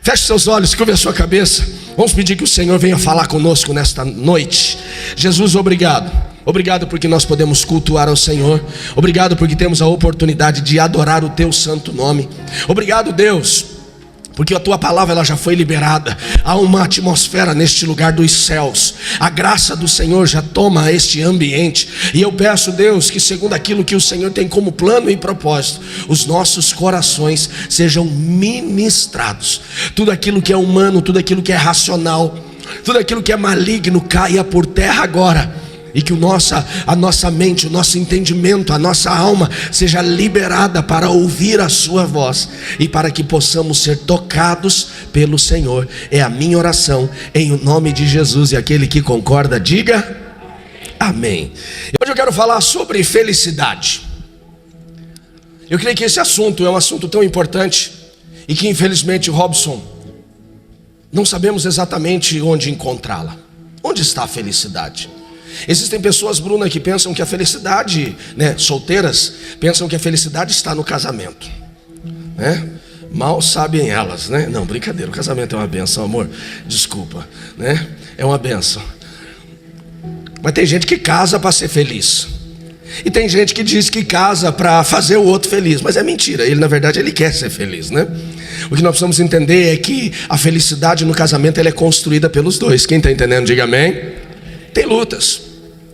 Feche seus olhos, curve a sua cabeça. Vamos pedir que o Senhor venha falar conosco nesta noite. Jesus, obrigado. Obrigado porque nós podemos cultuar ao Senhor. Obrigado porque temos a oportunidade de adorar o teu santo nome. Obrigado, Deus, porque a tua palavra ela já foi liberada. Há uma atmosfera neste lugar dos céus. A graça do Senhor já toma este ambiente. E eu peço, Deus, que segundo aquilo que o Senhor tem como plano e propósito, os nossos corações sejam ministrados. Tudo aquilo que é humano, tudo aquilo que é racional, tudo aquilo que é maligno caia por terra agora. E que a nossa mente, o nosso entendimento, a nossa alma seja liberada para ouvir a sua voz e para que possamos ser tocados pelo Senhor. É a minha oração em nome de Jesus, e aquele que concorda diga amém. Hoje eu quero falar sobre felicidade. Eu creio que esse assunto é um assunto tão importante e que infelizmente, Robson, não sabemos exatamente onde encontrá-la. Onde está a felicidade? Existem pessoas, Bruna, que pensam que a felicidade, solteiras, pensam que a felicidade está no casamento, Mal sabem elas, Não, brincadeira, o casamento é uma benção, amor. Desculpa, É uma benção. Mas tem gente que casa para ser feliz. E tem gente que diz que casa para fazer o outro feliz. Mas é mentira, ele na verdade ele quer ser feliz, O que nós precisamos entender é que a felicidade no casamento ela é construída pelos dois. Quem está entendendo, diga amém. Tem lutas.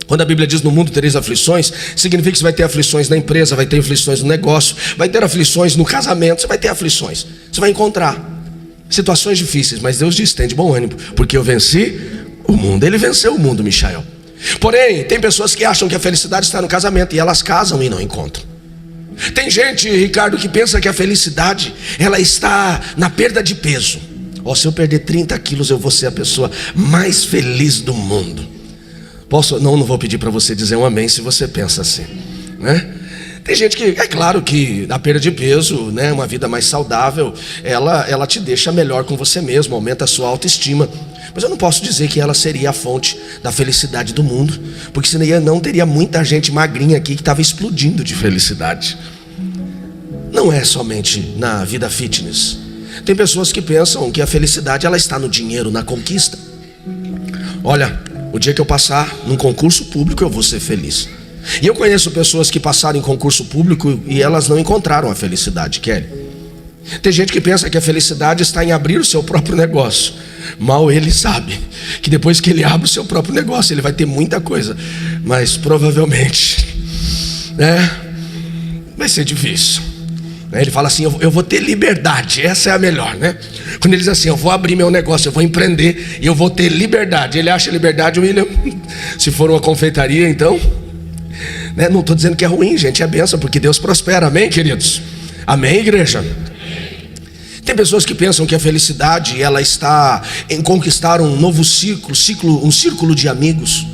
Quando a Bíblia diz no mundo tereis aflições, significa que você vai ter aflições na empresa, vai ter aflições no negócio, vai ter aflições no casamento, você vai ter aflições. Você vai encontrar situações difíceis, mas Deus diz, tem de bom ânimo, porque eu venci o mundo. Ele venceu o mundo, Michael. Porém, tem pessoas que acham que a felicidade está no casamento e elas casam e não encontram. Tem gente, Ricardo, que pensa que a felicidade ela está na perda de peso. Se eu perder 30 quilos eu vou ser a pessoa mais feliz do mundo. Não vou pedir para você dizer um amém se você pensa assim, Tem gente que, é claro que a perda de peso, uma vida mais saudável, ela te deixa melhor com você mesmo, aumenta a sua autoestima. Mas eu não posso dizer que ela seria a fonte da felicidade do mundo, porque senão não teria muita gente magrinha aqui que estava explodindo de felicidade. Não é somente na vida fitness. Tem pessoas que pensam que a felicidade ela está no dinheiro, na conquista. Olha, o dia que eu passar num concurso público eu vou ser feliz. E eu conheço pessoas que passaram em concurso público e elas não encontraram a felicidade, Kelly. Tem gente que pensa que a felicidade está em abrir o seu próprio negócio. Mal ele sabe que depois que ele abre o seu próprio negócio ele vai ter muita coisa, mas provavelmente vai ser difícil. Ele fala assim, eu vou ter liberdade, essa é a melhor, Quando ele diz assim, eu vou abrir meu negócio, eu vou empreender e eu vou ter liberdade. Ele acha liberdade, William, se for uma confeitaria, então não estou dizendo que é ruim, gente, é bênção, porque Deus prospera, amém, queridos? Amém, igreja? Tem pessoas que pensam que a felicidade ela está em conquistar um novo um círculo de amigos,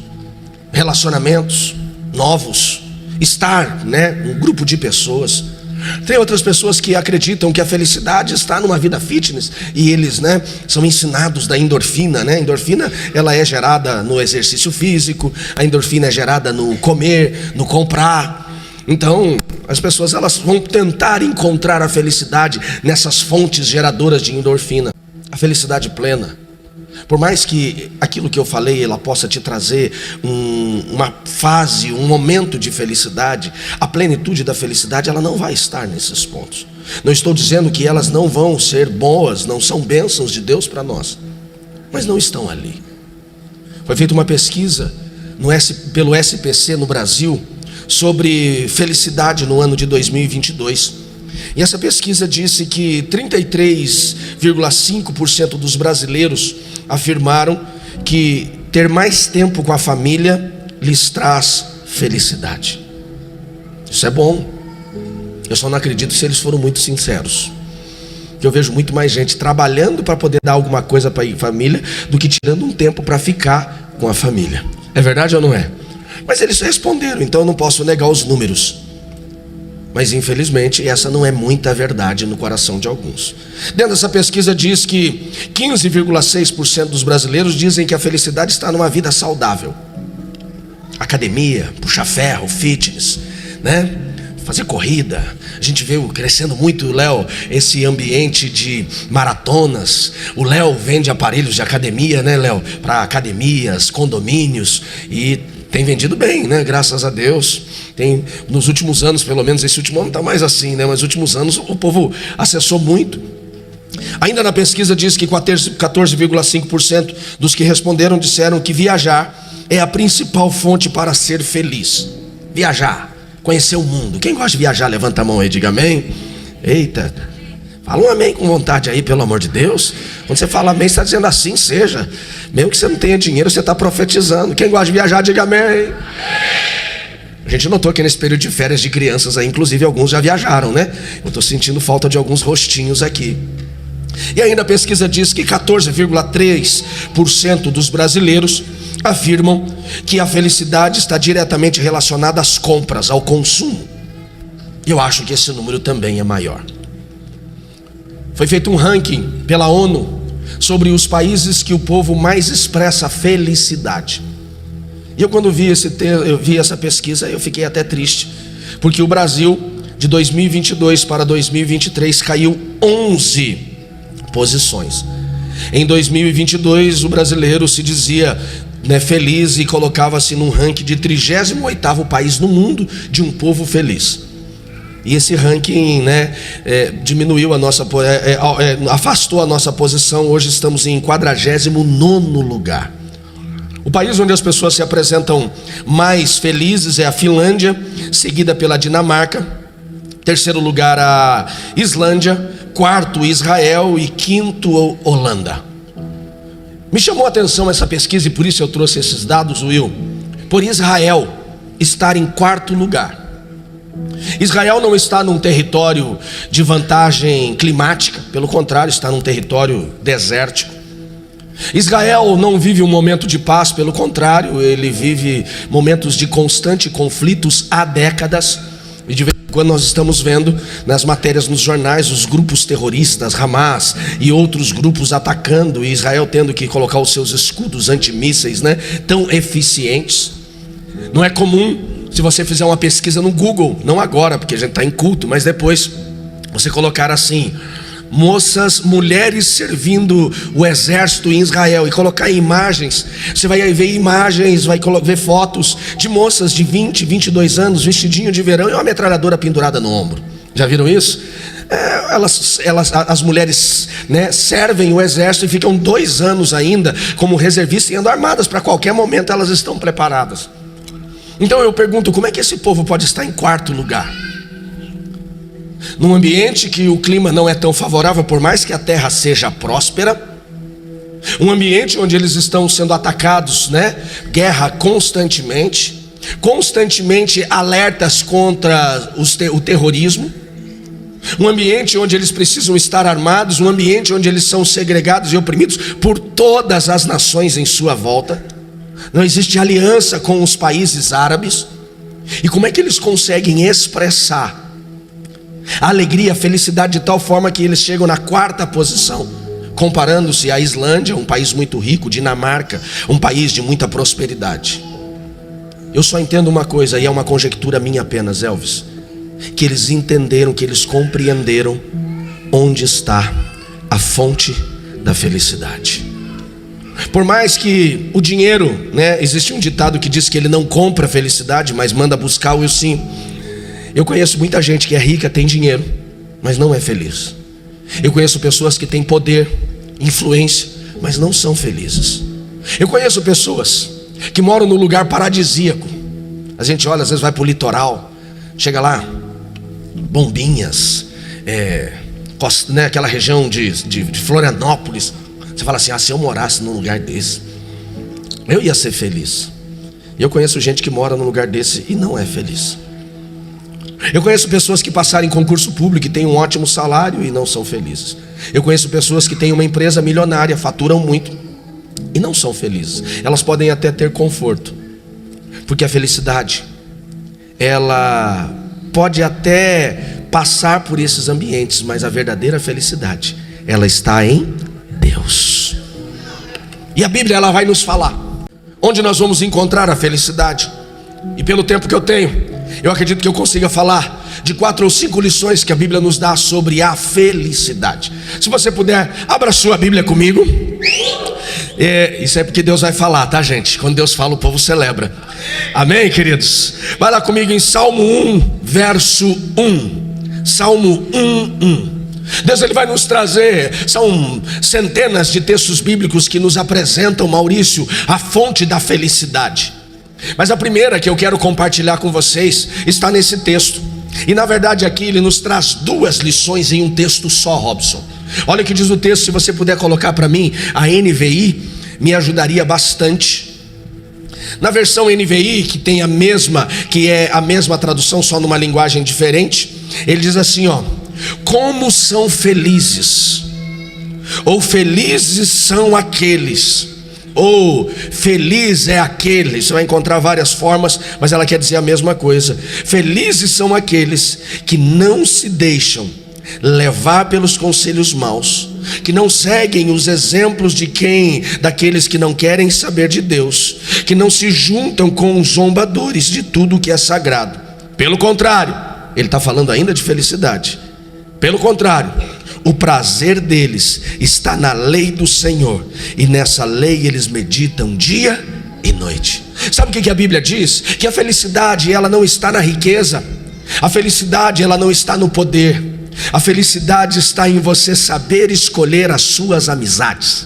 relacionamentos novos, estar, um grupo de pessoas. Tem outras pessoas que acreditam que a felicidade está numa vida fitness e eles, são ensinados da endorfina, A endorfina, ela é gerada no exercício físico, a endorfina é gerada no comer, no comprar. Então, as pessoas elas vão tentar encontrar a felicidade nessas fontes geradoras de endorfina. A felicidade plena. Por mais que aquilo que eu falei ela possa te trazer uma fase, um momento de felicidade, a plenitude da felicidade ela não vai estar nesses pontos. Não estou dizendo que elas não vão ser boas, não são bênçãos de Deus para nós, mas não estão ali. Foi feita uma pesquisa pelo SPC no Brasil sobre felicidade no ano de 2022. E essa pesquisa disse que 33,5% dos brasileiros afirmaram que ter mais tempo com a família lhes traz felicidade. Isso é bom. Eu só não acredito se eles foram muito sinceros. Eu vejo muito mais gente trabalhando para poder dar alguma coisa para a família do que tirando um tempo para ficar com a família. É verdade ou não é? Mas eles responderam, então eu não posso negar os números. Mas infelizmente essa não é muita verdade no coração de alguns. Dentro dessa pesquisa diz que 15,6% dos brasileiros dizem que a felicidade está numa vida saudável. Academia, puxa ferro, fitness, fazer corrida. A gente veio crescendo muito, Léo, esse ambiente de maratonas. O Léo vende aparelhos de academia, né, Léo? Para academias, condomínios, e tem vendido bem, né? Graças a Deus. Tem, nos últimos anos, pelo menos esse último ano está mais assim, né? Mas nos últimos anos o povo acessou muito. Ainda na pesquisa diz que 14,5% dos que responderam disseram que viajar é a principal fonte para ser feliz. Viajar, conhecer o mundo. Quem gosta de viajar, levanta a mão aí, diga amém. Eita, fala um amém com vontade aí, pelo amor de Deus. Quando você fala amém, você está dizendo assim seja. Mesmo que você não tenha dinheiro, você está profetizando. Quem gosta de viajar, diga amém. A gente notou que nesse período de férias de crianças aí, inclusive alguns já viajaram, né? Eu estou sentindo falta de alguns rostinhos aqui. E ainda a pesquisa diz que 14,3% dos brasileiros afirmam que a felicidade está diretamente relacionada às compras, ao consumo. Eu acho que esse número também é maior. Foi feito um ranking pela ONU sobre os países que o povo mais expressa felicidade. E eu quando eu vi essa pesquisa, eu fiquei até triste, porque o Brasil de 2022 para 2023 caiu 11 posições. Em 2022 o brasileiro se dizia, né, feliz e colocava-se num ranking de 38º país no mundo de um povo feliz. E esse ranking, né, diminuiu a nossa, afastou a nossa posição. Hoje estamos em 49º lugar. O país onde as pessoas se apresentam mais felizes é a Finlândia, seguida pela Dinamarca. Terceiro lugar a Islândia, quarto Israel e quinto Holanda. Me chamou a atenção essa pesquisa e por isso eu trouxe esses dados, Will. Por Israel estar em quarto lugar. Israel não está num território de vantagem climática, pelo contrário, está num território desértico. Israel não vive um momento de paz, pelo contrário, ele vive momentos de constante conflitos há décadas. E de vez em quando nós estamos vendo nas matérias nos jornais os grupos terroristas, Hamas e outros grupos atacando, e Israel tendo que colocar os seus escudos antimísseis, né, tão eficientes. Não é comum, se você fizer uma pesquisa no Google, não agora porque a gente está em culto, mas depois você colocar assim: mulheres servindo o exército em Israel, e colocar imagens, você vai ver imagens, vai ver fotos de moças de 20, 22 anos, vestidinho de verão e uma metralhadora pendurada no ombro. Já viram isso? As mulheres, né, servem o exército e ficam 2 anos ainda como reservistas e andam armadas, para qualquer momento elas estão preparadas. Então eu pergunto, como é que esse povo pode estar em quarto lugar? Num ambiente que o clima não é tão favorável, por mais que a terra seja próspera, um ambiente onde eles estão sendo atacados, né? Guerra constantemente alertas contra o terrorismo, um ambiente onde eles precisam estar armados, um ambiente onde eles são segregados e oprimidos por todas as nações em sua volta. Não existe aliança com os países árabes. E como é que eles conseguem expressar a alegria, a felicidade de tal forma que eles chegam na 4ª posição, comparando-se à Islândia, um país muito rico, Dinamarca, um país de muita prosperidade? Eu só entendo uma coisa, e é uma conjectura minha apenas, Elvis, que eles entenderam, que eles compreenderam onde está a fonte da felicidade. Por mais que o dinheiro, né, existe um ditado que diz que ele não compra felicidade, mas manda buscar o sim. Eu conheço muita gente que é rica, tem dinheiro, mas não é feliz. Eu conheço pessoas que têm poder, influência, mas não são felizes. Eu conheço pessoas que moram num lugar paradisíaco. A gente olha, às vezes vai para o litoral, chega lá, Bombinhas, né, aquela região de Florianópolis. Você fala assim: se eu morasse num lugar desse, eu ia ser feliz. E eu conheço gente que mora num lugar desse e não é feliz. Eu conheço pessoas que passaram em concurso público e têm um ótimo salário e não são felizes. Eu conheço pessoas que têm uma empresa milionária, faturam muito e não são felizes. Elas podem até ter conforto, porque a felicidade, ela pode até passar por esses ambientes, mas a verdadeira felicidade, ela está em Deus. E a Bíblia, ela vai nos falar onde nós vamos encontrar a felicidade. E pelo tempo que eu tenho, eu acredito que eu consiga falar de 4 ou 5 lições que a Bíblia nos dá sobre a felicidade. Se você puder, abra sua Bíblia comigo. Isso é porque Deus vai falar, tá, gente? Quando Deus fala, o povo celebra. Amém, queridos? Vai lá comigo em Salmo 1, verso 1. Salmo 1. Deus, ele vai nos trazer, são centenas de textos bíblicos que nos apresentam, Maurício, a fonte da felicidade. Mas a primeira que eu quero compartilhar com vocês está nesse texto. E na verdade aqui ele nos traz 2 lições em um texto só, Robson. Olha o que diz o texto, se você puder colocar para mim a NVI, me ajudaria bastante. Na versão NVI, que é a mesma tradução, só numa linguagem diferente, ele diz assim, ó: como são felizes, ou felizes são aqueles, ou feliz é aquele. Você vai encontrar várias formas, mas ela quer dizer a mesma coisa. Felizes são aqueles que não se deixam levar pelos conselhos maus, que não seguem os exemplos daqueles que não querem saber de Deus, que não se juntam com os zombadores de tudo que é sagrado. Pelo contrário, ele está falando ainda de felicidade. Pelo contrário, o prazer deles está na lei do Senhor, e nessa lei eles meditam dia e noite. Sabe o que a Bíblia diz? Que a felicidade, ela não está na riqueza, a felicidade, ela não está no poder, a felicidade está em você saber escolher as suas amizades,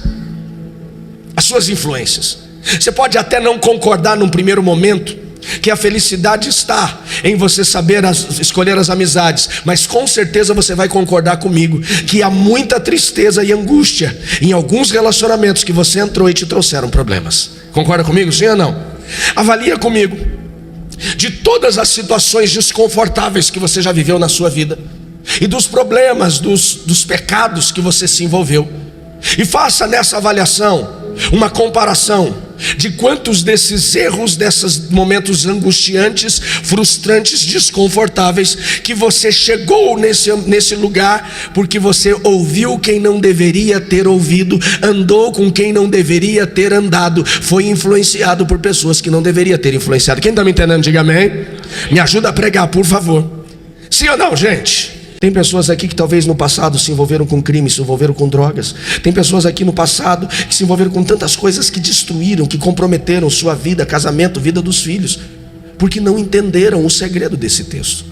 as suas influências. Você pode até não concordar num primeiro momento que a felicidade está em você saber escolher as amizades, mas com certeza você vai concordar comigo que há muita tristeza e angústia em alguns relacionamentos que você entrou e te trouxeram problemas. Concorda comigo, sim ou não? Avalia comigo, de todas as situações desconfortáveis que você já viveu na sua vida, e dos problemas, dos pecados que você se envolveu, e faça nessa avaliação uma comparação de quantos desses erros, desses momentos angustiantes, frustrantes, desconfortáveis, que você chegou nesse lugar porque você ouviu quem não deveria ter ouvido, andou com quem não deveria ter andado, foi influenciado por pessoas que não deveria ter influenciado. Quem está me entendendo, diga amém. Me ajuda a pregar, por favor. Sim ou não, gente? Tem pessoas aqui que talvez no passado se envolveram com crime, se envolveram com drogas. Tem pessoas aqui no passado que se envolveram com tantas coisas que destruíram, que comprometeram sua vida, casamento, vida dos filhos, porque não entenderam o segredo desse texto.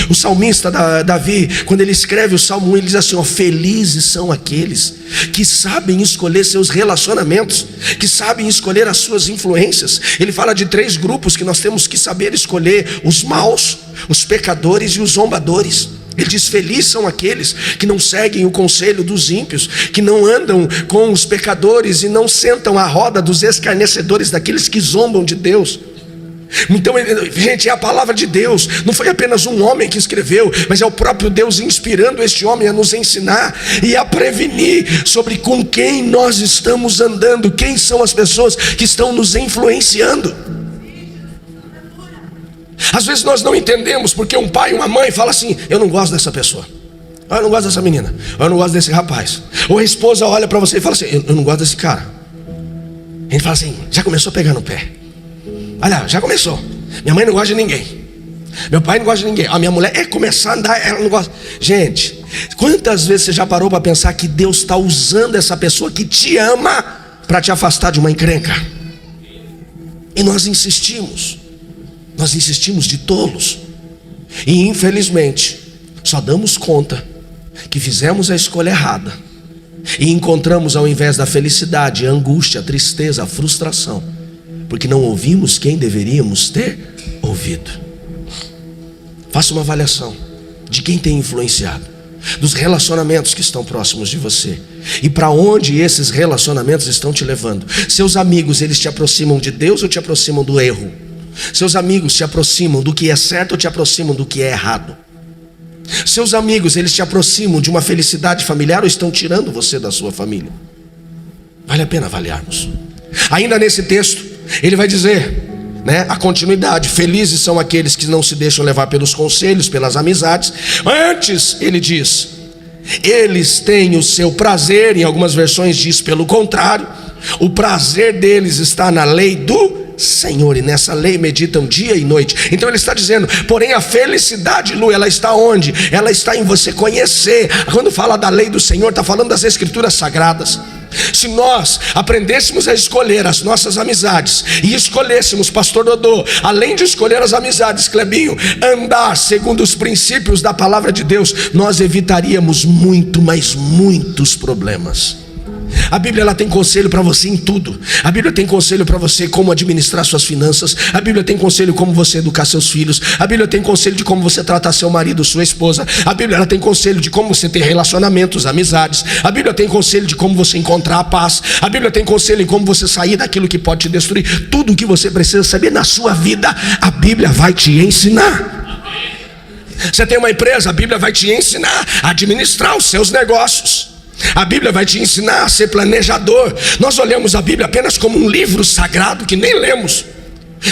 O salmista Davi, quando ele escreve o Salmo 1, ele diz assim, ó: felizes são aqueles que sabem escolher seus relacionamentos, que sabem escolher as suas influências. Ele fala de 3 grupos que nós temos que saber escolher: os maus, os pecadores e os zombadores. Ele diz: felizes são aqueles que não seguem o conselho dos ímpios, que não andam com os pecadores e não sentam à roda dos escarnecedores, daqueles que zombam de Deus. Então, gente, é a palavra de Deus. Não foi apenas um homem que escreveu, mas é o próprio Deus inspirando este homem a nos ensinar e a prevenir sobre com quem nós estamos andando, quem são as pessoas que estão nos influenciando. Às vezes nós não entendemos porque um pai e uma mãe falam assim: eu não gosto dessa pessoa, eu não gosto dessa menina, eu não gosto desse rapaz. Ou a esposa olha para você e fala assim: eu não gosto desse cara. A gente fala assim: já começou a pegar no pé. Olha, já começou. Minha mãe não gosta de ninguém, meu pai não gosta de ninguém. A minha mulher começar a andar, ela não gosta. Gente, quantas vezes você já parou para pensar que Deus está usando essa pessoa que te ama para te afastar de uma encrenca? E nós insistimos de tolos, e infelizmente só damos conta que fizemos a escolha errada e encontramos, ao invés da felicidade, a angústia, a tristeza, a frustração, porque não ouvimos quem deveríamos ter ouvido. Faça uma avaliação de quem tem influenciado, dos relacionamentos que estão próximos de você, e para onde esses relacionamentos estão te levando. Seus amigos, eles te aproximam de Deus ou te aproximam do erro? Seus amigos te aproximam do que é certo ou te aproximam do que é errado? Seus amigos, eles te aproximam de uma felicidade familiar ou estão tirando você da sua família? Vale a pena avaliarmos. Ainda nesse texto, ele vai dizer, a continuidade: felizes são aqueles que não se deixam levar pelos conselhos, pelas amizades. Antes ele diz: eles têm o seu prazer. Em algumas versões diz pelo contrário, o prazer deles está na lei do Senhor, e nessa lei meditam dia e noite. Então ele está dizendo, porém a felicidade, Lu, ela está onde? Ela está em você conhecer. Quando fala da lei do Senhor, está falando das escrituras sagradas. Se nós aprendêssemos a escolher as nossas amizades e escolhêssemos, pastor Dodô, além de escolher as amizades, Clebinho, andar segundo os princípios da palavra de Deus, nós evitaríamos muito, mas muitos problemas. A Bíblia, ela tem conselho para você em tudo. A Bíblia tem conselho para você como administrar suas finanças. A Bíblia tem conselho como você educar seus filhos. A Bíblia tem conselho de como você tratar seu marido, sua esposa. A Bíblia, ela tem conselho de como você ter relacionamentos, amizades. A Bíblia tem conselho de como você encontrar a paz. A Bíblia tem conselho em como você sair daquilo que pode te destruir. Tudo o que você precisa saber na sua vida, a Bíblia vai te ensinar. Você tem uma empresa, a Bíblia vai te ensinar a administrar os seus negócios. A Bíblia vai te ensinar a ser planejador. Nós olhamos a Bíblia apenas como um livro sagrado que nem lemos.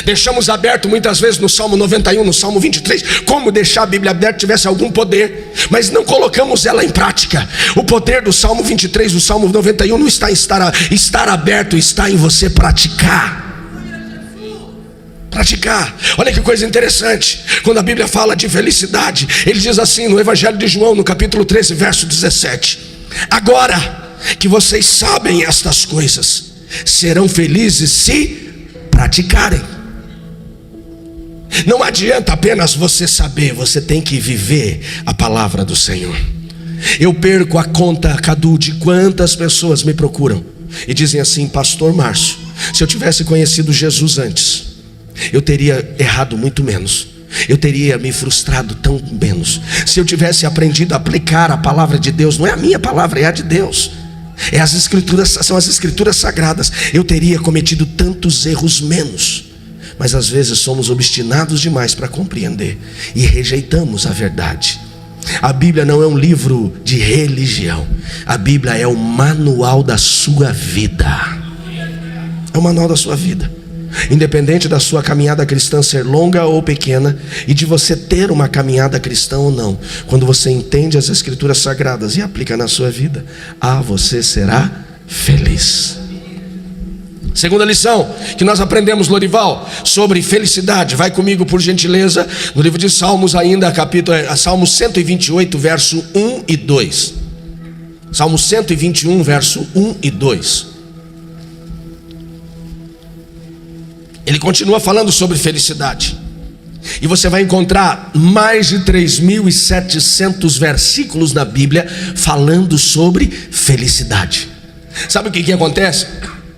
Deixamos aberto muitas vezes no Salmo 91, no Salmo 23. Como deixar a Bíblia aberta tivesse algum poder, mas não colocamos ela em prática. O poder do Salmo 23, do Salmo 91 não está em estar aberto, está em você praticar. Praticar. Olha que coisa interessante. Quando a Bíblia fala de felicidade, ele diz assim no Evangelho de João, no capítulo 13, verso 17: agora que vocês sabem estas coisas, serão felizes se praticarem. Não adianta apenas você saber, você tem que viver a palavra do Senhor. Eu perco a conta, Cadu, de quantas pessoas me procuram e dizem assim: pastor Márcio, se eu tivesse conhecido Jesus antes, eu teria errado muito menos, eu teria me frustrado tão menos. Se eu tivesse aprendido a aplicar a palavra de Deus, não é a minha palavra, é a de Deus, é as escrituras, são as escrituras sagradas, eu teria cometido tantos erros menos. Mas às vezes somos obstinados demais para compreender e rejeitamos a verdade. A Bíblia não é um livro de religião, a Bíblia é o manual da sua vida. É o manual da sua vida. Independente da sua caminhada cristã ser longa ou pequena, e de você ter uma caminhada cristã ou não, quando você entende as escrituras sagradas e aplica na sua vida, você será feliz. Segunda lição que nós aprendemos, Lorival, sobre felicidade. Vai comigo, por gentileza, no livro de Salmos ainda, Salmo 128, verso 1 e 2. Salmo 121, verso 1 e 2. Ele continua falando sobre felicidade. E você vai encontrar mais de 3.700 versículos na Bíblia falando sobre felicidade. Sabe o que acontece?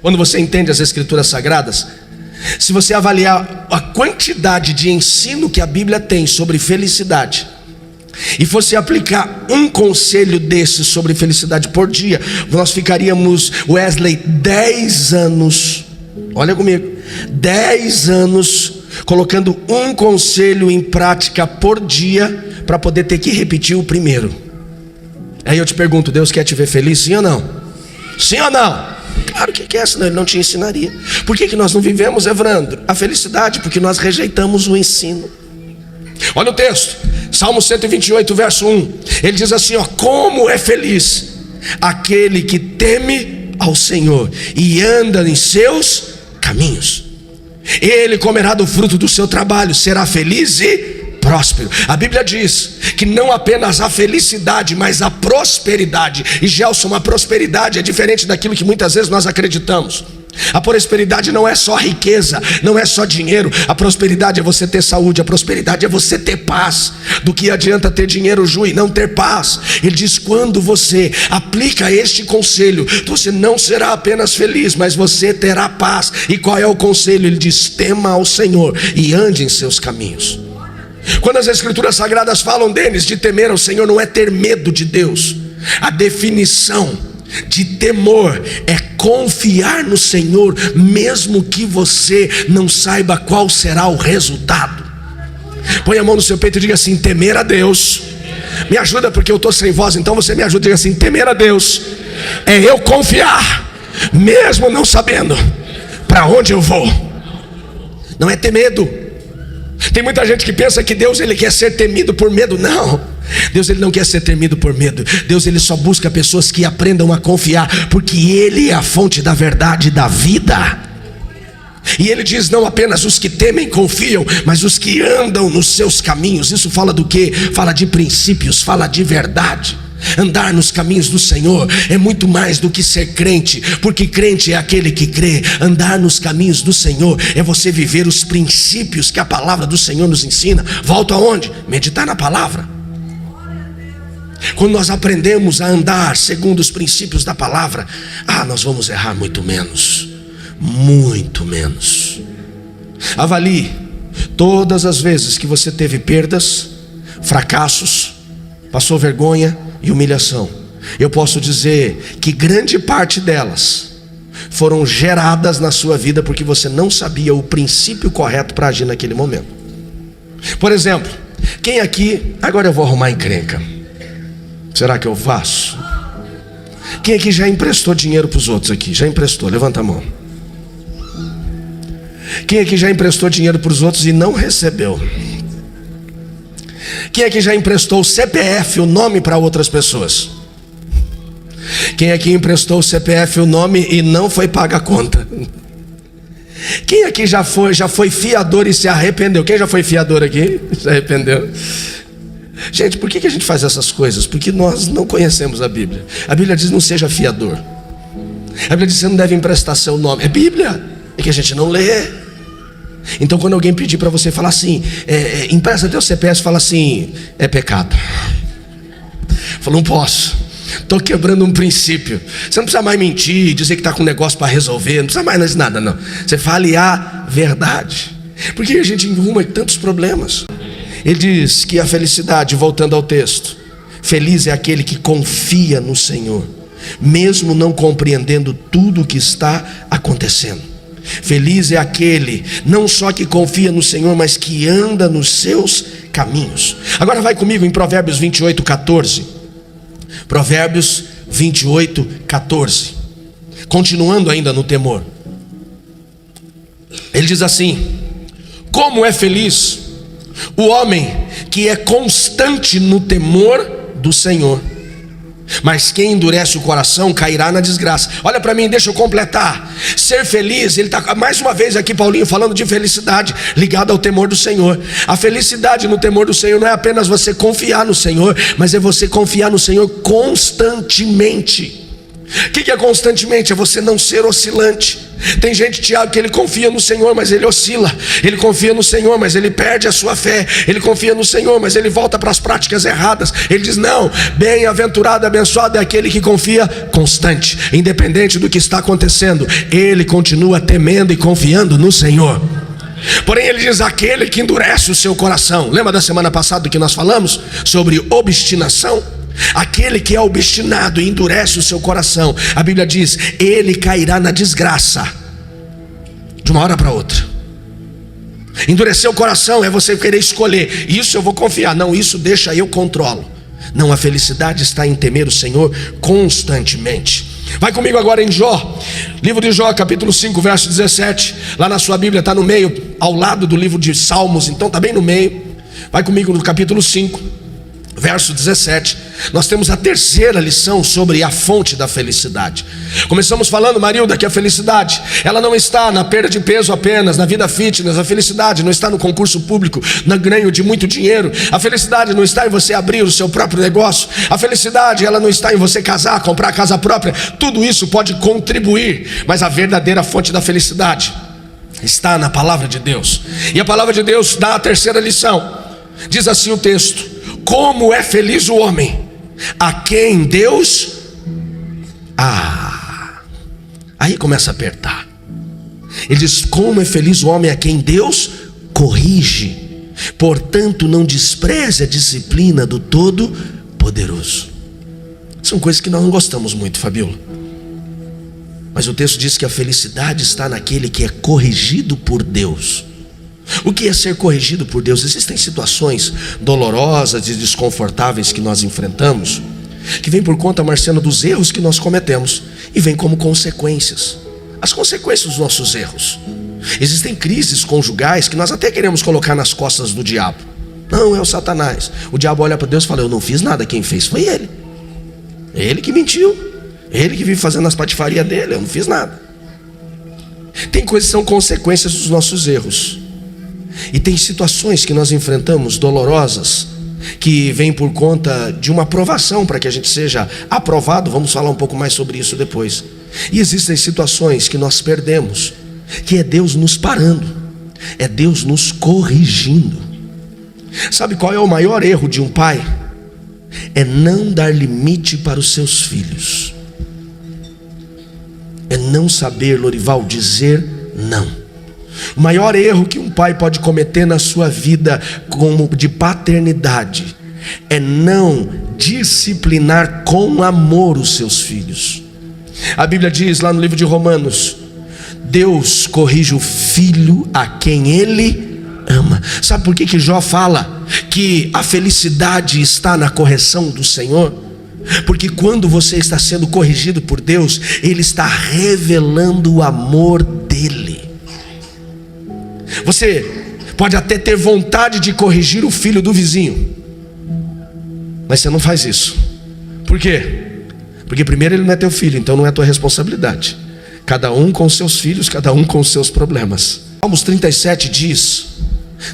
Quando você entende as escrituras sagradas, se você avaliar a quantidade de ensino que a Bíblia tem sobre felicidade, e fosse aplicar um conselho desse sobre felicidade por dia, nós ficaríamos, Wesley, 10 anos, olha comigo, 10 anos colocando um conselho em prática por dia, para poder ter que repetir o primeiro. Aí eu te pergunto, Deus quer te ver feliz, sim ou não? Sim ou não? Claro que quer, senão ele não te ensinaria. Por que nós não vivemos, Evandro, a felicidade? Porque nós rejeitamos o ensino. Olha o texto, Salmo 128, verso 1. Ele diz assim, como é feliz aquele que teme ao Senhor e anda em seus caminhos. Ele comerá do fruto do seu trabalho, será feliz e próspero. A Bíblia diz que não apenas a felicidade, mas a prosperidade. E Gelson, a prosperidade é diferente daquilo que muitas vezes nós acreditamos. A prosperidade não é só riqueza, não é só dinheiro. A prosperidade é você ter saúde, a prosperidade é você ter paz. Do que adianta ter dinheiro, Ju, e não ter paz? Ele diz, quando você aplica este conselho, você não será apenas feliz, mas você terá paz. E qual é o conselho? Ele diz, tema ao Senhor e ande em seus caminhos. Quando as escrituras sagradas falam deles, de temer ao Senhor, não é ter medo de Deus. A definição de temor é confiar no Senhor, mesmo que você não saiba qual será o resultado. Põe a mão no seu peito e diga assim, temer a Deus. Me ajuda porque eu estou sem voz, então você me ajuda, diga assim, temer a Deus é eu confiar, mesmo não sabendo para onde eu vou. Não é ter medo. Tem muita gente que pensa que Deus ele quer ser temido por medo. Não, Deus ele não quer ser temido por medo. Deus ele só busca pessoas que aprendam a confiar, porque Ele é a fonte da verdade e da vida. E ele diz: não apenas os que temem confiam, mas os que andam nos seus caminhos. Isso fala do quê? Fala de princípios, fala de verdade. Andar nos caminhos do Senhor é muito mais do que ser crente, porque crente é aquele que crê. Andar nos caminhos do Senhor é você viver os princípios que a palavra do Senhor nos ensina. Volta aonde? Meditar na palavra. Quando nós aprendemos a andar segundo os princípios da palavra, nós vamos errar muito menos. Muito menos. Avalie todas as vezes que você teve perdas, fracassos, passou vergonha e humilhação. Eu posso dizer que grande parte delas foram geradas na sua vida porque você não sabia o princípio correto para agir naquele momento. Por exemplo, quem aqui, agora eu vou arrumar encrenca, será que eu faço? Quem aqui já emprestou dinheiro para os outros aqui? Já emprestou? Levanta a mão. Quem aqui já emprestou dinheiro para os outros e não recebeu? Quem aqui já emprestou o CPF, o nome, para outras pessoas? Quem aqui emprestou o CPF, o nome, e não foi pagar a conta? Quem aqui já foi fiador e se arrependeu? Quem já foi fiador aqui? Se arrependeu? Gente, por que a gente faz essas coisas? Porque nós não conhecemos a Bíblia. A Bíblia diz: não seja fiador. A Bíblia diz: você não deve emprestar seu nome. É Bíblia, é que a gente não lê. Então quando alguém pedir para você falar assim, empresta teu CPF, fala assim: é pecado. Fala: não posso, estou quebrando um princípio. Você não precisa mais mentir, dizer que está com um negócio para resolver, não precisa mais nada não. Você fale a verdade. Por que a gente arruma tantos problemas? Ele diz que a felicidade, voltando ao texto, feliz é aquele que confia no Senhor, mesmo não compreendendo tudo o que está acontecendo. Feliz é aquele não só que confia no Senhor, mas que anda nos seus caminhos. Agora vai comigo em Provérbios 28, 14. Provérbios 28, 14. Continuando ainda no temor. Ele diz assim: como é feliz o homem que é constante no temor do Senhor, mas quem endurece o coração cairá na desgraça. Olha para mim, deixa eu completar. Ser feliz, ele está mais uma vez aqui, Paulinho, falando de felicidade ligada ao temor do Senhor. A felicidade no temor do Senhor não é apenas você confiar no Senhor, mas é você confiar no Senhor constantemente. O que é constantemente? É você não ser oscilante. Tem gente, Tiago, que ele confia no Senhor, mas ele oscila. Ele confia no Senhor, mas ele perde a sua fé. Ele confia no Senhor, mas ele volta para as práticas erradas. Ele diz: não, bem-aventurado, abençoado é aquele que confia constante, independente do que está acontecendo. Ele continua temendo e confiando no Senhor. Porém ele diz: aquele que endurece o seu coração. Lembra da semana passada que nós falamos sobre obstinação? Aquele que é obstinado e endurece o seu coração, a Bíblia diz: ele cairá na desgraça de uma hora para outra. Endurecer o coração é você querer escolher: isso eu vou confiar, não, isso deixa eu controlo. Não, a felicidade está em temer o Senhor constantemente. Vai comigo agora em Jó, livro de Jó, capítulo 5, verso 17. Lá na sua Bíblia está no meio, ao lado do livro de Salmos, então está bem no meio. Vai comigo no capítulo 5, verso 17. Nós temos a terceira lição sobre a fonte da felicidade. Começamos falando, Marilda, que a felicidade, ela não está na perda de peso apenas, na vida fitness. A felicidade não está no concurso público, no ganho de muito dinheiro. A felicidade não está em você abrir o seu próprio negócio. A felicidade, ela não está em você casar, comprar a casa própria. Tudo isso pode contribuir, mas a verdadeira fonte da felicidade está na palavra de Deus. E a palavra de Deus dá a terceira lição. Diz assim o texto: como é feliz o homem a quem Deus... aí começa a apertar. Ele diz: como é feliz o homem a quem Deus corrige, portanto não despreze a disciplina do Todo-Poderoso. São coisas que nós não gostamos muito, Fabiola, mas o texto diz que a felicidade está naquele que é corrigido por Deus. O que é ser corrigido por Deus? Existem situações dolorosas e desconfortáveis que nós enfrentamos, que vem por conta, Marcelo, dos erros que nós cometemos, e vem como consequências, as consequências dos nossos erros. Existem crises conjugais que nós até queremos colocar nas costas do diabo. Não, é o Satanás. O diabo olha para Deus e fala: eu não fiz nada, quem fez foi ele. Ele que mentiu, ele que vive fazendo as patifarias dele, eu não fiz nada. Tem coisas que são consequências dos nossos erros. E tem situações que nós enfrentamos dolorosas, que vêm por conta de uma aprovação para que a gente seja aprovado. Vamos falar um pouco mais sobre isso depois. E existem situações que nós perdemos, que é Deus nos parando, é Deus nos corrigindo. Sabe qual é o maior erro de um pai? É não dar limite para os seus filhos. É não saber, Lorival, dizer não. O maior erro que um pai pode cometer na sua vida como de paternidade é não disciplinar com amor os seus filhos. A Bíblia diz lá no livro de Romanos: Deus corrige o filho a quem Ele ama. Sabe por que Jó fala que a felicidade está na correção do Senhor? Porque quando você está sendo corrigido por Deus, Ele está revelando o amor dEle. Você pode até ter vontade de corrigir o filho do vizinho, mas você não faz isso. Por quê? Porque primeiro ele não é teu filho, então não é tua responsabilidade. Cada um com seus filhos, cada um com seus problemas. Salmos 37 diz: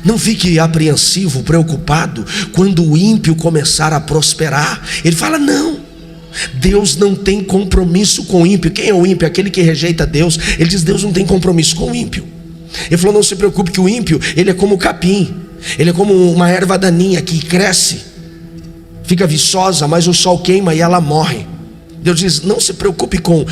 não fique apreensivo, preocupado quando o ímpio começar a prosperar. Ele fala: não, Deus não tem compromisso com o ímpio. Quem é o ímpio? Aquele que rejeita Deus. Ele diz: Deus não tem compromisso com o ímpio. Ele falou: não se preocupe, que o ímpio, ele é como o capim, ele é como uma erva daninha que cresce, fica viçosa, mas o sol queima e ela morre. Deus diz: não se preocupe com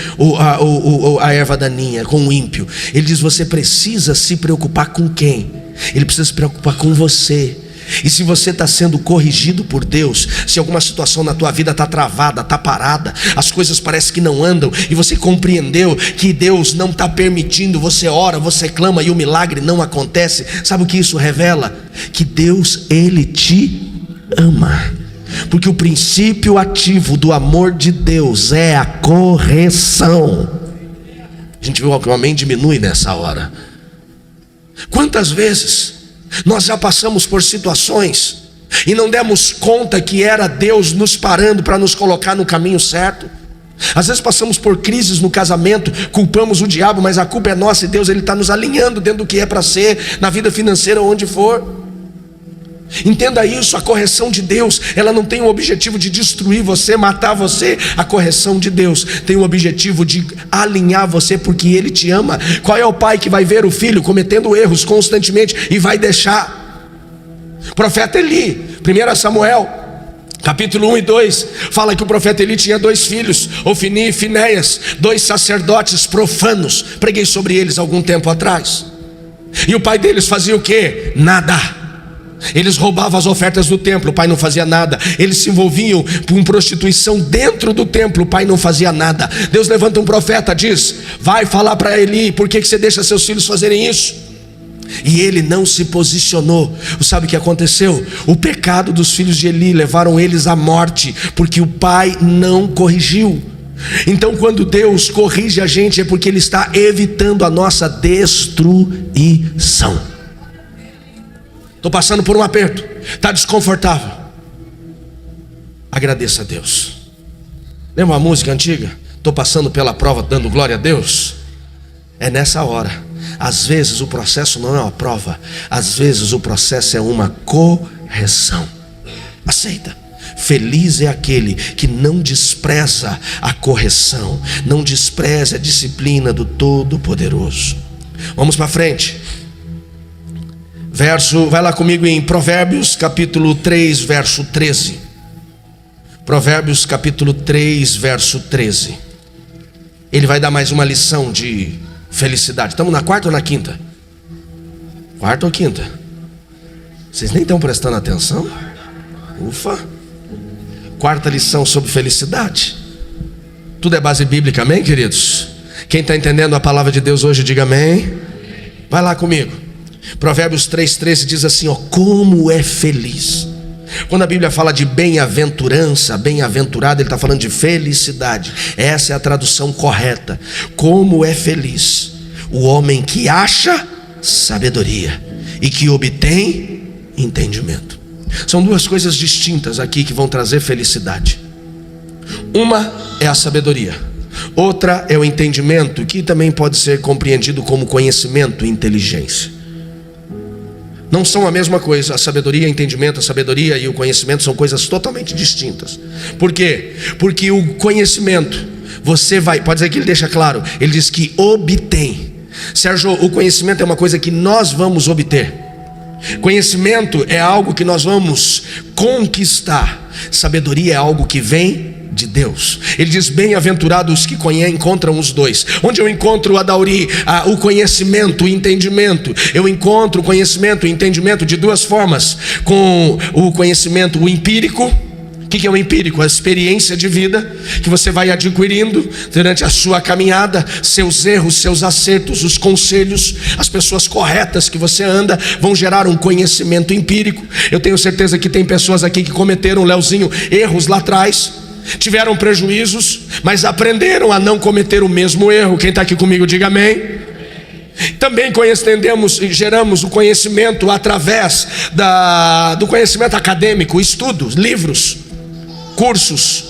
a erva daninha, com o ímpio. Ele diz: você precisa se preocupar com quem? Ele precisa se preocupar com você. E se você está sendo corrigido por Deus, se alguma situação na tua vida está travada, está parada, as coisas parecem que não andam, e você compreendeu que Deus não está permitindo, você ora, você clama e o milagre não acontece, sabe o que isso revela? Que Deus, Ele te ama. Porque o princípio ativo do amor de Deus é a correção. A gente viu que o amém diminui nessa hora. Quantas vezes nós já passamos por situações e não demos conta que era Deus nos parando para nos colocar no caminho certo? Às vezes passamos por crises no casamento, culpamos o diabo, mas a culpa é nossa, e Deus, Ele está nos alinhando dentro do que é para ser, na vida financeira, onde for. Entenda isso, a correção de Deus, ela não tem o objetivo de destruir você, matar você. A correção de Deus tem o objetivo de alinhar você, porque Ele te ama. Qual é o pai que vai ver o filho cometendo erros constantemente e vai deixar? Profeta Eli, 1 Samuel capítulo 1 e 2, fala que o profeta Eli tinha 2 filhos, Ofni e Finéias, 2 sacerdotes profanos. Preguei sobre eles algum tempo atrás. E o pai deles fazia o quê? Nada. Eles roubavam as ofertas do templo, o pai não fazia nada. Eles se envolviam com prostituição dentro do templo, o pai não fazia nada. Deus levanta um profeta, diz: vai falar para Eli, por que você deixa seus filhos fazerem isso? E ele não se posicionou. Sabe o que aconteceu? O pecado dos filhos de Eli levaram eles à morte, porque o pai não corrigiu. Então quando Deus corrige a gente, é porque Ele está evitando a nossa destruição. Estou passando por um aperto, está desconfortável, agradeça a Deus. Lembra uma música antiga? Estou passando pela prova, dando glória a Deus. É nessa hora. Às vezes o processo não é uma prova, às vezes o processo é uma correção. Aceita. Feliz é aquele que não despreza a correção, não despreza a disciplina do Todo-Poderoso. Vamos para frente. Vai lá comigo em Provérbios capítulo 3, verso 13. Provérbios capítulo 3, verso 13. Ele vai dar mais uma lição de felicidade. Estamos na quarta ou na quinta? Quarta ou quinta? Vocês nem estão prestando atenção? Ufa. Quarta lição sobre felicidade. Tudo é base bíblica, amém, queridos? Quem está entendendo a palavra de Deus hoje, diga amém. Vai lá comigo. Provérbios 3,13 diz assim, ó: como é feliz. Quando a Bíblia fala de bem-aventurança, bem-aventurado, ele está falando de felicidade. Essa é a tradução correta. Como é feliz o homem que acha sabedoria e que obtém entendimento. São duas coisas distintas aqui que vão trazer felicidade. Uma é a sabedoria, Outra é o entendimento, que também pode ser compreendido como conhecimento e inteligência. Não são a mesma coisa. A sabedoria, o entendimento, a sabedoria e o conhecimento são coisas totalmente distintas. Por quê? Porque o conhecimento, você vai, pode dizer que ele deixa claro, ele diz que obtém. Sérgio, o conhecimento é uma coisa que nós vamos obter. Conhecimento é algo que nós vamos conquistar. Sabedoria é algo que vem de Deus. Ele diz: bem-aventurados que encontram os dois. Onde eu encontro, Adauri, o conhecimento, o entendimento? Eu encontro o conhecimento e entendimento de duas formas: com o conhecimento empírico. O que é o empírico? A experiência de vida que você vai adquirindo durante a sua caminhada, seus erros, seus acertos, os conselhos, as pessoas corretas que você anda vão gerar um conhecimento empírico. Eu tenho certeza que tem pessoas aqui que cometeram, Leozinho, erros lá atrás, tiveram prejuízos, mas aprenderam a não cometer o mesmo erro. Quem está aqui comigo, diga amém. Também entendemos e geramos o conhecimento através do conhecimento acadêmico, estudos, livros, cursos,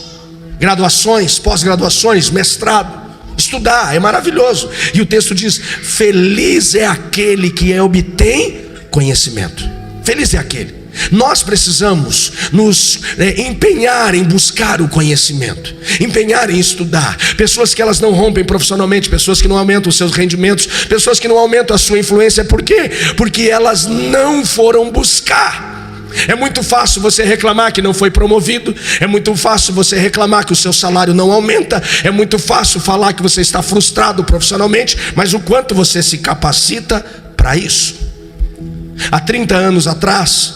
graduações, pós-graduações, mestrado. Estudar é maravilhoso. E o texto diz: feliz é aquele que obtém conhecimento. Feliz é aquele. Nós precisamos nos empenhar em buscar o conhecimento, empenhar em estudar. Pessoas que elas não rompem profissionalmente, pessoas que não aumentam os seus rendimentos, pessoas que não aumentam a sua influência. Por quê? Porque elas não foram buscar. É muito fácil você reclamar que não foi promovido. É muito fácil você reclamar que o seu salário não aumenta. É muito fácil falar que você está frustrado profissionalmente. Mas o quanto você se capacita para isso? Há 30 anos atrás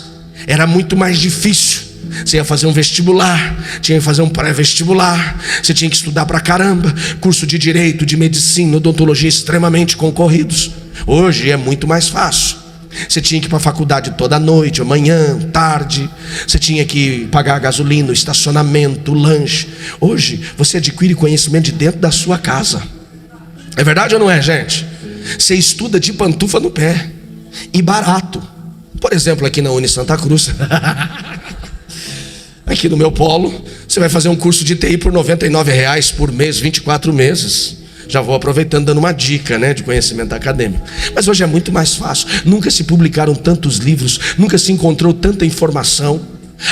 era muito mais difícil. Você ia fazer um vestibular, tinha que fazer um pré-vestibular, você tinha que estudar pra caramba. Curso de direito, de medicina, odontologia extremamente concorridos. Hoje é muito mais fácil. Você tinha que ir para a faculdade toda noite, manhã, tarde. Você tinha que pagar a gasolina, o estacionamento, o lanche. Hoje você adquire conhecimento de dentro da sua casa. É verdade ou não é, gente? Você estuda de pantufa no pé e barato. Por exemplo, aqui na Uni Santa Cruz, aqui no meu polo, você vai fazer um curso de TI por R$99 por mês, 24 meses. Já vou aproveitando, dando uma dica, de conhecimento acadêmico. Mas hoje é muito mais fácil. Nunca se publicaram tantos livros, nunca se encontrou tanta informação.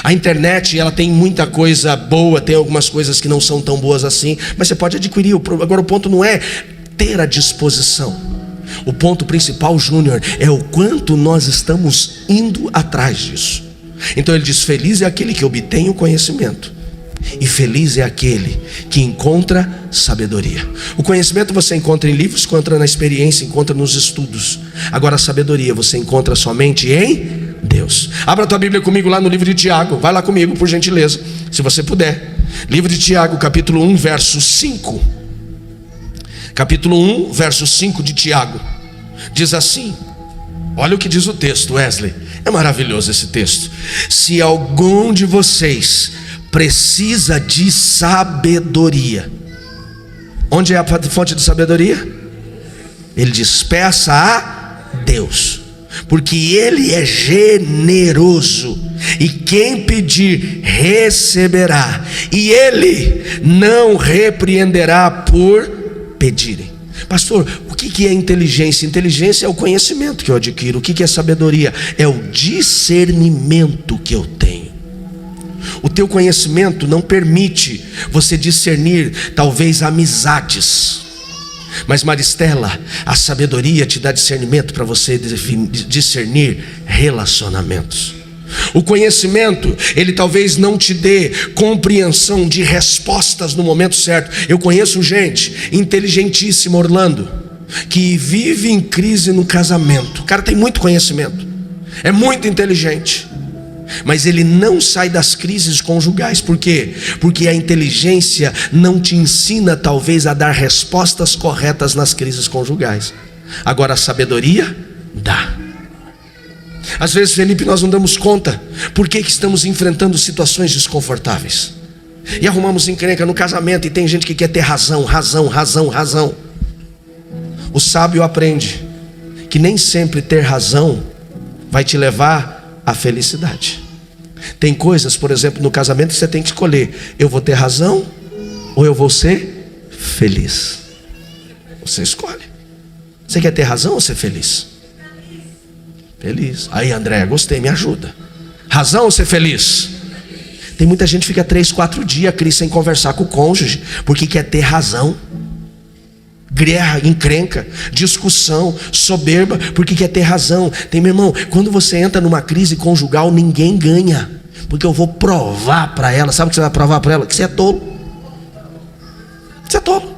A internet, ela tem muita coisa boa, tem algumas coisas que não são tão boas assim, mas você pode adquirir. Agora o ponto não é ter à disposição. O ponto principal, Júnior, é o quanto nós estamos indo atrás disso. Então ele diz: feliz é aquele que obtém o conhecimento, e feliz é aquele que encontra sabedoria. O conhecimento você encontra em livros, encontra na experiência, encontra nos estudos. Agora a sabedoria você encontra somente em Deus. Abra a tua Bíblia comigo lá no livro de Tiago. Vai lá comigo, por gentileza, se você puder. Livro de Tiago, capítulo 1, verso 5. Capítulo 1, verso 5 de Tiago. Diz assim: olha o que diz o texto, Wesley. É maravilhoso esse texto. Se algum de vocês precisa de sabedoria, onde é a fonte de sabedoria? Ele diz: peça a Deus, porque Ele é generoso, e quem pedir receberá, e Ele não repreenderá por pedirem. Pastor, o que é inteligência? Inteligência é o conhecimento que eu adquiro. O que é sabedoria? É o discernimento que eu tenho. O teu conhecimento não permite você discernir talvez amizades, mas Maristela, a sabedoria te dá discernimento para você discernir relacionamentos. O conhecimento, ele talvez não te dê compreensão de respostas no momento certo. Eu conheço gente inteligentíssima, Orlando, que vive em crise no casamento. O cara tem muito conhecimento, é muito inteligente, mas ele não sai das crises conjugais. Por quê? Porque a inteligência não te ensina talvez a dar respostas corretas nas crises conjugais. Agora a sabedoria dá. Às vezes, Felipe, nós não damos conta por que estamos enfrentando situações desconfortáveis e arrumamos encrenca no casamento, e tem gente que quer ter razão. O sábio aprende que nem sempre ter razão vai te levar à felicidade. Tem coisas, por exemplo, no casamento que você tem que escolher: eu vou ter razão ou eu vou ser feliz? Você escolhe. Você quer ter razão ou ser feliz? Feliz. Aí, André, gostei, me ajuda. Razão ou ser feliz? Tem muita gente que fica 3, 4 dias, Cris, sem conversar com o cônjuge, porque quer ter razão. Guerra, encrenca, discussão, soberba, porque quer ter razão. Tem, meu irmão, quando você entra numa crise conjugal, ninguém ganha, porque eu vou provar para ela. Sabe o que você vai provar para ela? Que você é tolo. Você é tolo.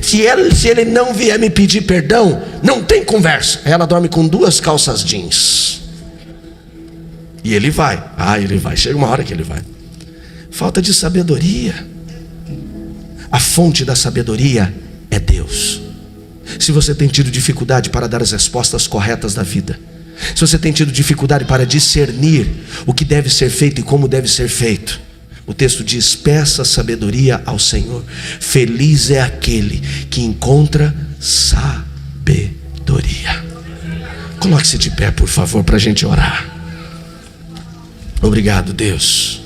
Se ele não vier me pedir perdão, não tem conversa. Ela dorme com 2 calças jeans. E ele vai. Ele vai. Chega uma hora que ele vai. Falta de sabedoria. A fonte da sabedoria é Deus. Se você tem tido dificuldade para dar as respostas corretas da vida, se você tem tido dificuldade para discernir o que deve ser feito e como deve ser feito, o texto diz: peça sabedoria ao Senhor. Feliz é aquele que encontra sabedoria. Coloque-se de pé, por favor, para a gente orar. Obrigado, Deus.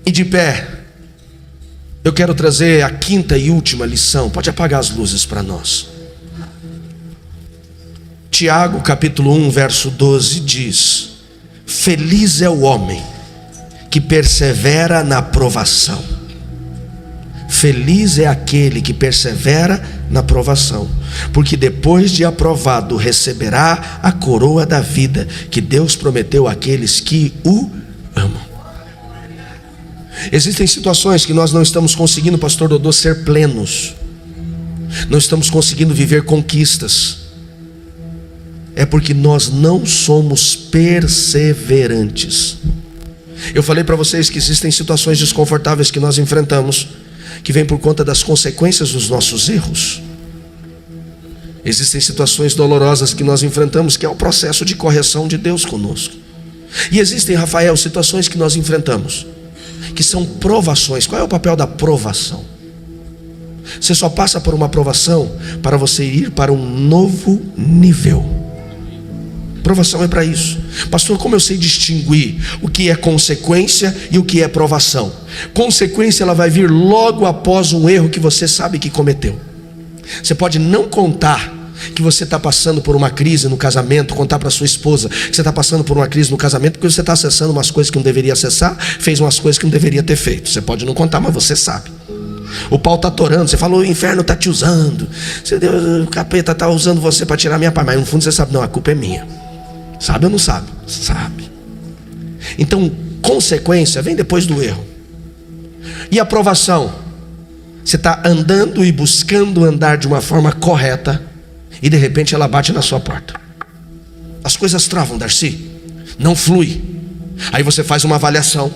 E de pé, eu quero trazer a 5ª e última lição. Pode apagar as luzes para nós. Tiago capítulo 1 verso 12 diz: feliz é o homem que persevera na provação. Feliz é aquele que persevera na provação, porque depois de aprovado receberá a coroa da vida que Deus prometeu àqueles que o amam. Existem situações que nós não estamos conseguindo, pastor Dodô, ser plenos. Não estamos conseguindo viver conquistas. É porque nós não somos perseverantes. Eu falei para vocês que existem situações desconfortáveis que nós enfrentamos, que vêm por conta das consequências dos nossos erros. Existem situações dolorosas que nós enfrentamos, que é o processo de correção de Deus conosco. E existem, Rafael, situações que nós enfrentamos, que são provações. Qual é o papel da provação? Você só passa por uma provação para você ir para um novo nível. Provação é para isso. Pastor, como eu sei distinguir o que é consequência e o que é provação? Consequência, ela vai vir logo após um erro que você sabe que cometeu. Você pode não contar que você está passando por uma crise no casamento, contar para sua esposa que você está passando por uma crise no casamento, porque você está acessando umas coisas que não deveria acessar, fez umas coisas que não deveria ter feito. Você pode não contar, mas você sabe. O pau está atorando, você falou: o inferno está te usando, o capeta está usando você para tirar minha paz. Mas no fundo você sabe: não, a culpa é minha. Sabe ou não sabe? Sabe. Então, consequência vem depois do erro. E a provação? Você está andando e buscando andar de uma forma correta, e de repente ela bate na sua porta. As coisas travam, Darcy, não flui. Aí você faz uma avaliação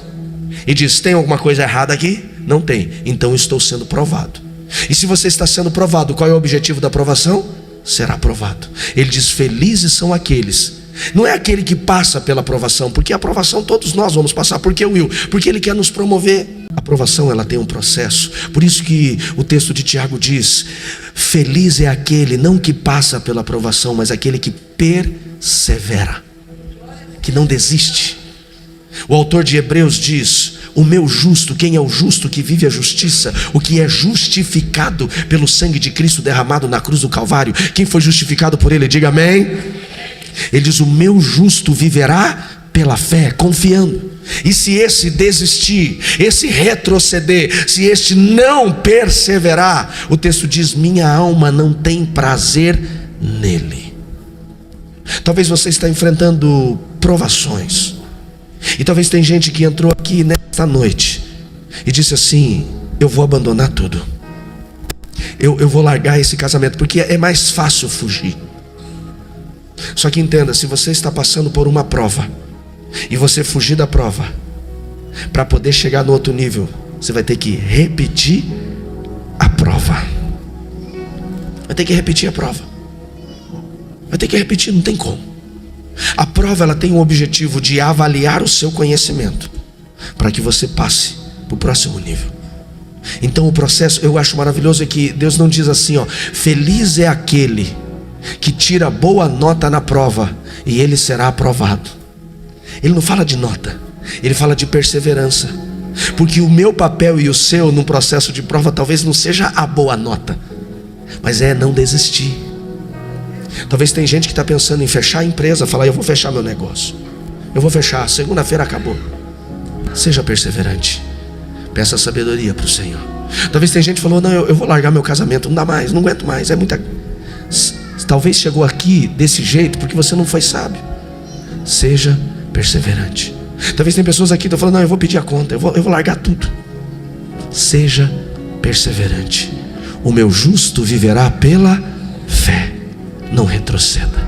e diz: tem alguma coisa errada aqui? Não tem, então estou sendo provado. E se você está sendo provado, qual é o objetivo da provação? Será provado. Ele diz: felizes são aqueles. Não é aquele que passa pela provação, porque a provação todos nós vamos passar. Por que, Will? Porque Ele quer nos promover. A provação, ela tem um processo. Por isso que o texto de Tiago diz: feliz é aquele, não que passa pela provação, mas aquele que persevera, que não desiste. O autor de Hebreus diz: o meu justo, quem é o justo que vive a justiça? O que é justificado pelo sangue de Cristo derramado na cruz do Calvário. Quem foi justificado por Ele, diga amém. Ele diz: o meu justo viverá pela fé, confiando. E se esse desistir, esse retroceder, se este não perseverar, o texto diz: minha alma não tem prazer nele. Talvez você está enfrentando provações, e talvez tem gente que entrou aqui nesta noite e disse assim: eu vou abandonar tudo, eu vou largar esse casamento, porque é mais fácil fugir. Só que entenda, se você está passando por uma prova e você fugir da prova, para poder chegar no outro nível, você vai ter que repetir a prova. Vai ter que repetir a prova. Vai ter que repetir, não tem como. A prova, ela tem o objetivo de avaliar o seu conhecimento, para que você passe para o próximo nível. Então o processo, eu acho maravilhoso, é que Deus não diz assim, ó: feliz é aquele que tira boa nota na prova, e ele será aprovado. Ele não fala de nota, ele fala de perseverança. Porque o meu papel e o seu no processo de prova talvez não seja a boa nota, mas é não desistir. Talvez tem gente que está pensando em fechar a empresa, falar: eu vou fechar meu negócio, eu vou fechar, segunda-feira acabou. Seja perseverante, peça sabedoria para o Senhor. Talvez tem gente que falou: não, eu vou largar meu casamento, não dá mais, não aguento mais, é muita... Talvez chegou aqui desse jeito porque você não foi sábio. Seja perseverante. Talvez tem pessoas aqui que estão falando: não, eu vou pedir a conta, eu vou largar tudo. Seja perseverante. O meu justo viverá pela fé. Não retroceda.